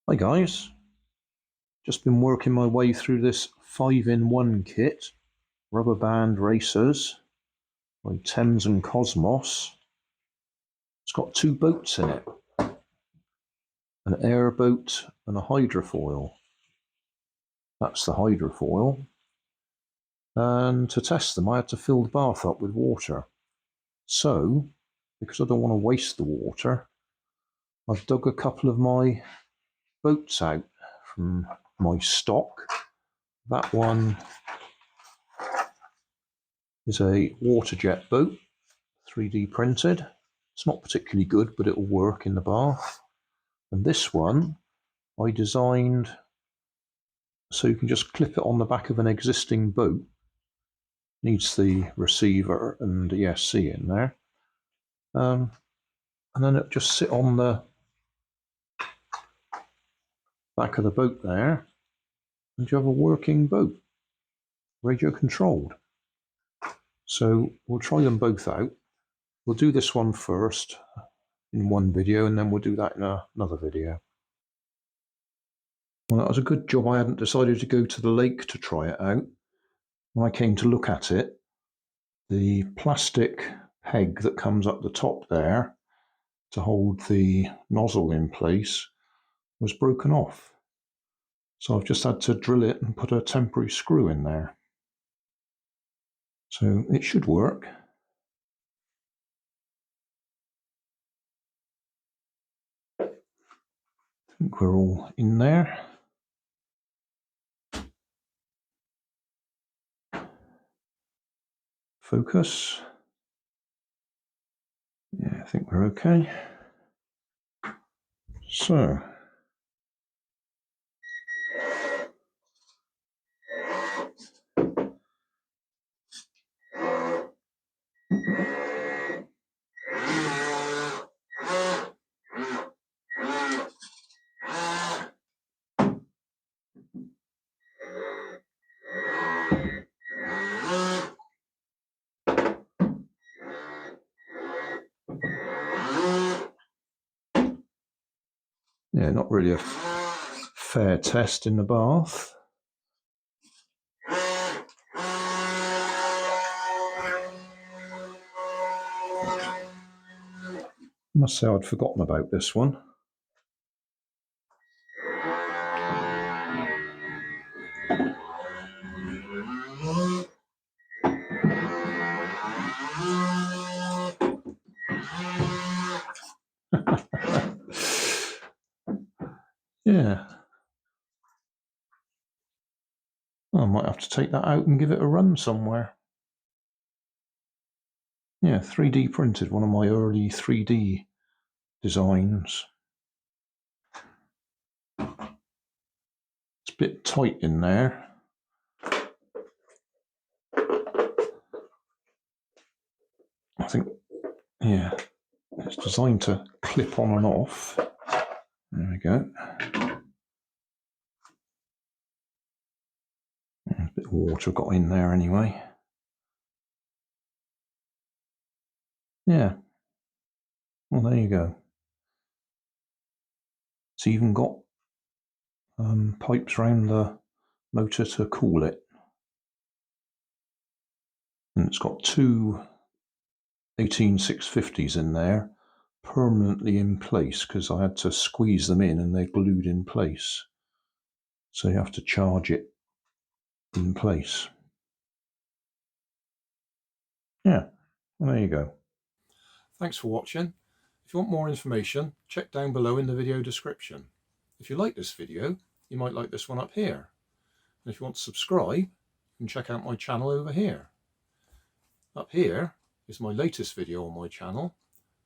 Hi guys, just been working my way through this 5-in-1 kit, rubber band racers by Thames and Cosmos. It's got two boats in it, an airboat and a hydrofoil. That's the hydrofoil. And to test them I had to fill the bath up with water. So, because I don't want to waste the water, I've dug a couple of my boats out from my stock. That one is a water jet boat, 3D printed. It's not particularly good, but it'll work in the bath. And this one I designed so you can just clip it on the back of an existing boat. Needs the receiver and the ESC in there. And then it'll just sit on the back of the boat there, and you have a working boat, radio controlled. So we'll try them both out. We'll do this one first in one video, and then we'll do that in another video. Well, that was a good job I hadn't decided to go to the lake to try it out. When I came to look at it, the plastic peg that comes up the top there to hold the nozzle in place was broken off. So I've just had to drill it and put a temporary screw in there. So it should work. I think we're all in there. Focus. Yeah, I think we're okay. So, yeah, not really a fair test in the bath. I must say I'd forgotten about this one. Yeah. I might have to take that out and give it a run somewhere. Yeah, 3D printed, one of my early 3D designs. It's a bit tight in there. I think, yeah, it's designed to clip on and off. There we go. A bit of water got in there anyway. Yeah. Well, there you go. It's even got pipes around the motor to cool it. And it's got two 18650s in there, permanently in place, because I had to squeeze them in and they're glued in place. So you have to charge it in place. Yeah, well, there you go. Thanks for watching. If you want more information, check down below in the video description. If you like this video, you might like this one up here. And if you want to subscribe, you can check out my channel over here. Up here is my latest video on my channel,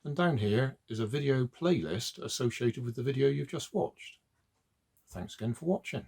and down here is a video playlist associated with the video you've just watched. Thanks again for watching.